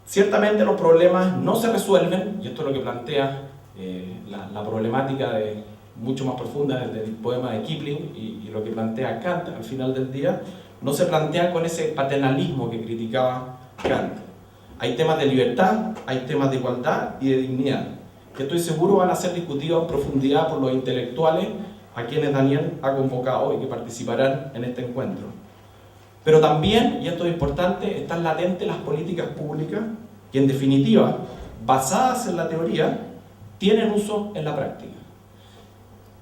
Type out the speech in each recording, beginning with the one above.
Ciertamente los problemas no se resuelven, y esto es lo que plantea la problemática mucho más profunda del poema de Kipling y lo que plantea Kant al final del día, no se plantea con ese paternalismo que criticaba Kant. Hay temas de libertad, hay temas de igualdad y de dignidad, que estoy seguro van a ser discutidos en profundidad por los intelectuales a quienes Daniel ha convocado y que participarán en este encuentro. Pero también, y esto es importante, están latentes las políticas públicas que en definitiva, basadas en la teoría, tienen uso en la práctica.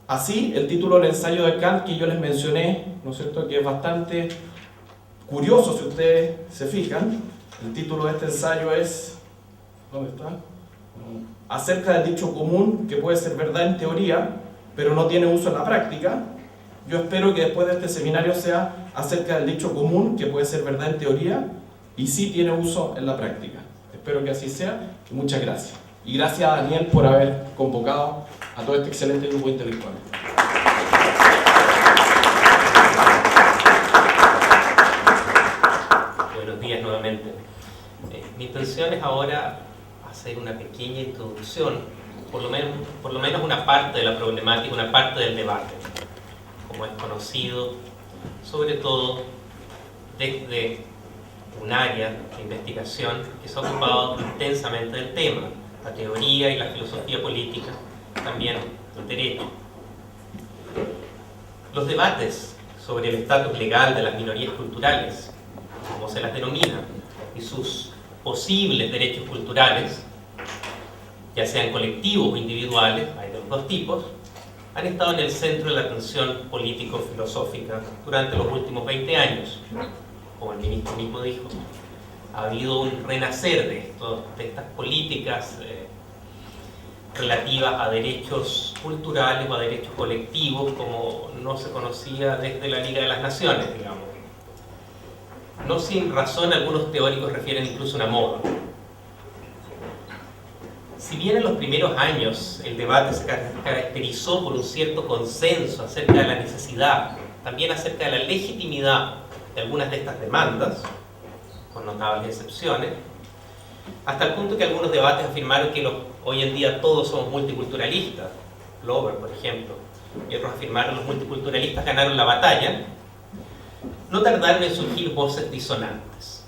Así, el título del ensayo de Kant que yo les mencioné, ¿no es cierto?, que es bastante curioso si ustedes se fijan, el título de este ensayo es, ¿dónde está? Acerca del dicho común que puede ser verdad en teoría, pero no tiene uso en la práctica. Yo espero que después de este seminario sea acerca del dicho común que puede ser verdad en teoría y sí tiene uso en la práctica. Espero que así sea y muchas gracias. Y gracias a Daniel por haber convocado a todo este excelente grupo intelectual. Buenos días nuevamente. Mi intención es ahora hacer una pequeña introducción, por lo menos una parte de la problemática, una parte del debate, como es conocido, sobre todo desde un área de investigación que se ha ocupado intensamente del tema, la teoría y la filosofía política, también el derecho. Los debates sobre el estatus legal de las minorías culturales, como se las denomina, y sus posibles derechos culturales, ya sean colectivos o individuales, hay de los dos tipos, han estado en el centro de la atención político-filosófica durante los últimos 20 años. Como el ministro mismo dijo, ha habido un renacer de estas políticas relativas a derechos culturales o a derechos colectivos, como no se conocía desde la Liga de las Naciones, digamos. No sin razón, algunos teóricos refieren incluso a una moda. Si bien en los primeros años el debate se caracterizó por un cierto consenso acerca de la necesidad, también acerca de la legitimidad de algunas de estas demandas, con notables excepciones, hasta el punto que algunos debates afirmaron que hoy en día todos somos multiculturalistas, Glover, por ejemplo, y otros afirmaron que los multiculturalistas ganaron la batalla, no tardaron en surgir voces disonantes.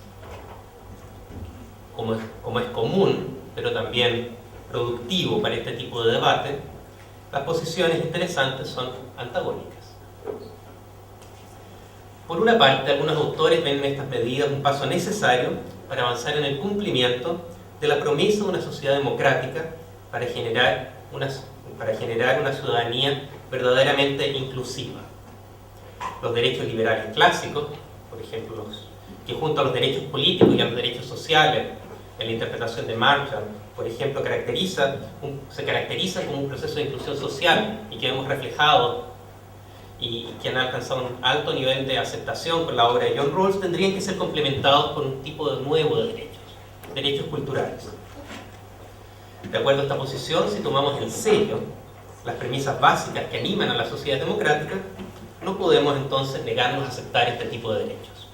Como es común, pero también productivo para este tipo de debate, las posiciones interesantes son antagónicas. Por una parte, algunos autores ven en estas medidas un paso necesario para avanzar en el cumplimiento de la promesa de una sociedad democrática para generar una ciudadanía verdaderamente inclusiva. Los derechos liberales clásicos, por ejemplo, que junto a los derechos políticos y a los derechos sociales, en la interpretación de Marshall, por ejemplo, se caracterizan como un proceso de inclusión social y que hemos reflejado y que han alcanzado un alto nivel de aceptación con la obra de John Rawls, tendrían que ser complementados por un tipo nuevo de derechos culturales. De acuerdo a esta posición, si tomamos en serio las premisas básicas que animan a la sociedad democrática, no podemos entonces negarnos a aceptar este tipo de derechos.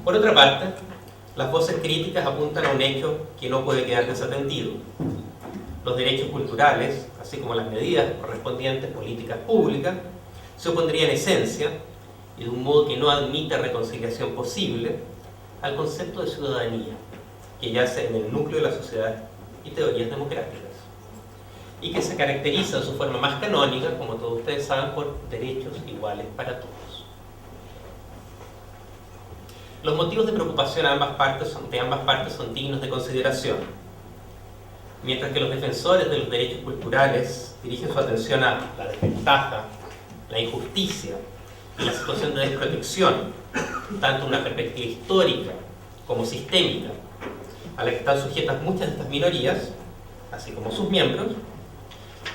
Por otra parte, las voces críticas apuntan a un hecho que no puede quedar desatendido. Los derechos culturales, así como las medidas correspondientes políticas públicas, se opondría en esencia, y de un modo que no admite reconciliación posible, al concepto de ciudadanía, que yace en el núcleo de la sociedad y teorías democráticas, y que se caracteriza en su forma más canónica, como todos ustedes saben, por derechos iguales para todos. Los motivos de preocupación de ambas partes son dignos de consideración. Mientras que los defensores de los derechos culturales dirigen su atención a la desventaja, la injusticia y la situación de desprotección, tanto una perspectiva histórica como sistémica, a la que están sujetas muchas de estas minorías, así como sus miembros,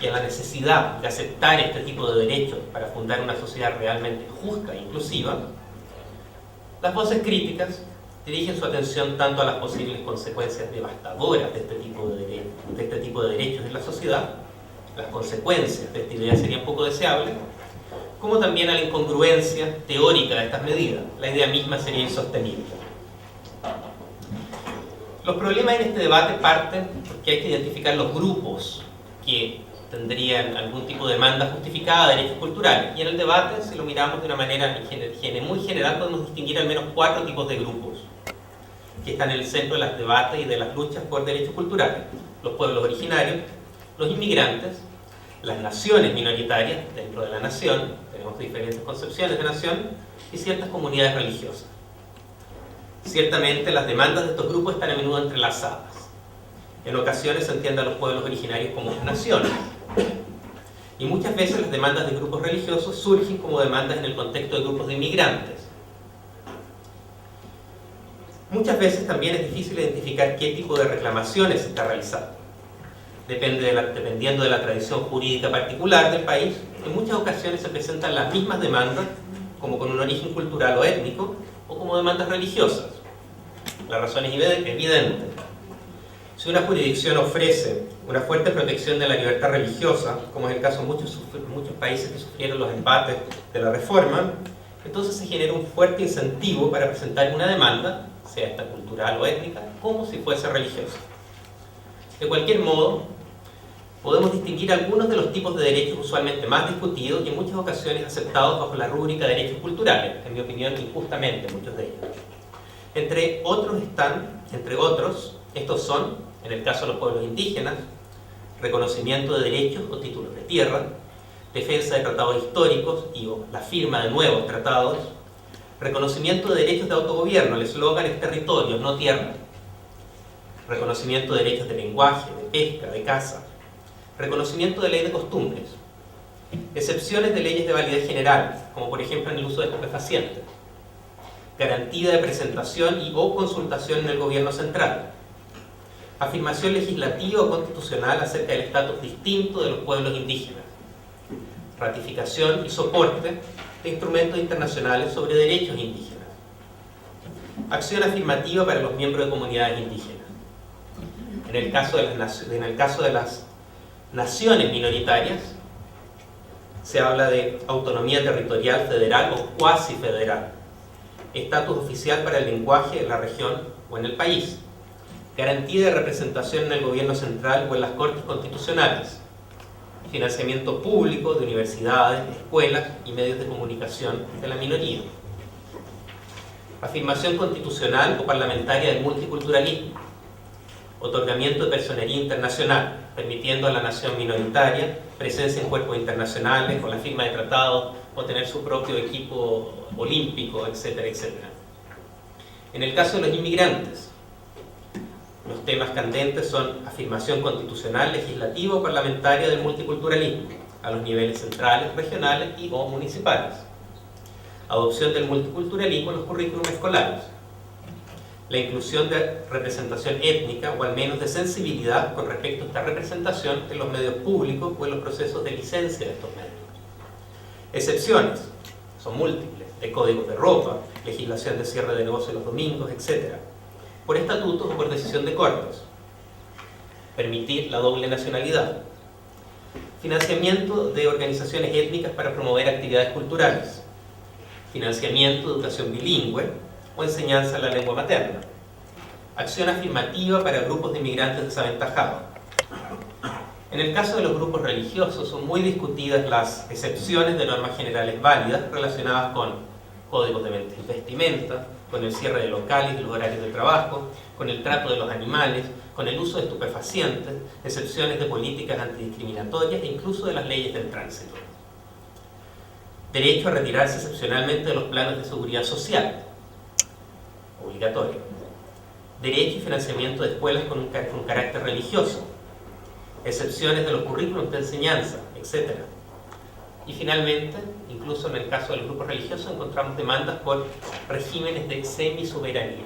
y a la necesidad de aceptar este tipo de derechos para fundar una sociedad realmente justa e inclusiva, las voces críticas dirigen su atención tanto a las posibles consecuencias devastadoras de este tipo de derechos en la sociedad, las consecuencias de esta idea serían poco deseables, como también a la incongruencia teórica de estas medidas. La idea misma sería insostenible. Los problemas en este debate parten porque hay que identificar los grupos que tendrían algún tipo de demanda justificada de derechos culturales. Y en el debate, si lo miramos de una manera muy general, podemos distinguir al menos 4 tipos de grupos que están en el centro de los debates y de las luchas por derechos culturales: los pueblos originarios, los inmigrantes, las naciones minoritarias dentro de la nación, tenemos diferentes concepciones de nación, y ciertas comunidades religiosas. Ciertamente las demandas de estos grupos están a menudo entrelazadas. En ocasiones se entiende a los pueblos originarios como naciones, y muchas veces las demandas de grupos religiosos surgen como demandas en el contexto de grupos de inmigrantes. Muchas veces también es difícil identificar qué tipo de reclamaciones se está realizando. Dependiendo de la tradición jurídica particular del país, en muchas ocasiones se presentan las mismas demandas como con un origen cultural o étnico, o como demandas religiosas. La razón es evidente. Si una jurisdicción ofrece una fuerte protección de la libertad religiosa, como es el caso de muchos países que sufrieron los embates de la reforma, entonces se genera un fuerte incentivo para presentar una demanda, sea esta cultural o étnica, como si fuese religiosa. De cualquier modo, podemos distinguir algunos de los tipos de derechos usualmente más discutidos y en muchas ocasiones aceptados bajo la rúbrica de derechos culturales, en mi opinión injustamente muchos de ellos. Entre otros, estos son, en el caso de los pueblos indígenas, reconocimiento de derechos o títulos de tierra, defensa de tratados históricos y la firma de nuevos tratados, reconocimiento de derechos de autogobierno, el eslogan es territorios, no tierra, reconocimiento de derechos de lenguaje, de pesca, de caza, reconocimiento de ley de costumbres, excepciones de leyes de validez general, como por ejemplo en el uso de estupefacientes, garantía de presentación y o consultación en el gobierno central, afirmación legislativa o constitucional acerca del estatus distinto de los pueblos indígenas, ratificación y soporte de instrumentos internacionales sobre derechos indígenas, acción afirmativa para los miembros de comunidades indígenas. En el caso de las naciones minoritarias, se habla de autonomía territorial federal o cuasi federal, estatus oficial para el lenguaje en la región o en el país, garantía de representación en el gobierno central o en las cortes constitucionales, financiamiento público de universidades, escuelas y medios de comunicación de la minoría, afirmación constitucional o parlamentaria del multiculturalismo, otorgamiento de personería internacional, permitiendo a la nación minoritaria presencia en cuerpos internacionales, con la firma de tratados, o tener su propio equipo olímpico, etcétera, etcétera. En el caso de los inmigrantes, los temas candentes son afirmación constitucional, legislativa o parlamentaria del multiculturalismo, a los niveles centrales, regionales y o municipales, adopción del multiculturalismo en los currículos escolares, la inclusión de representación étnica o al menos de sensibilidad con respecto a esta representación en los medios públicos o en los procesos de licencia de estos medios. Excepciones, son múltiples, de códigos de ropa, legislación de cierre de negocios los domingos, etc. Por estatutos o por decisión de cortes. Permitir la doble nacionalidad. Financiamiento de organizaciones étnicas para promover actividades culturales. Financiamiento de educación bilingüe o enseñanza en la lengua materna. Acción afirmativa para grupos de inmigrantes desaventajados. En el caso de los grupos religiosos son muy discutidas las excepciones de normas generales válidas relacionadas con códigos de vestimenta, con el cierre de locales y los horarios de trabajo, con el trato de los animales, con el uso de estupefacientes, excepciones de políticas antidiscriminatorias e incluso de las leyes del tránsito. Derecho a retirarse excepcionalmente de los planes de seguridad social, obligatorio. Derecho y financiamiento de escuelas con carácter religioso, excepciones de los currículums de enseñanza, etc. Y finalmente, incluso en el caso de los grupos religiosos, encontramos demandas por regímenes de semisoberanía.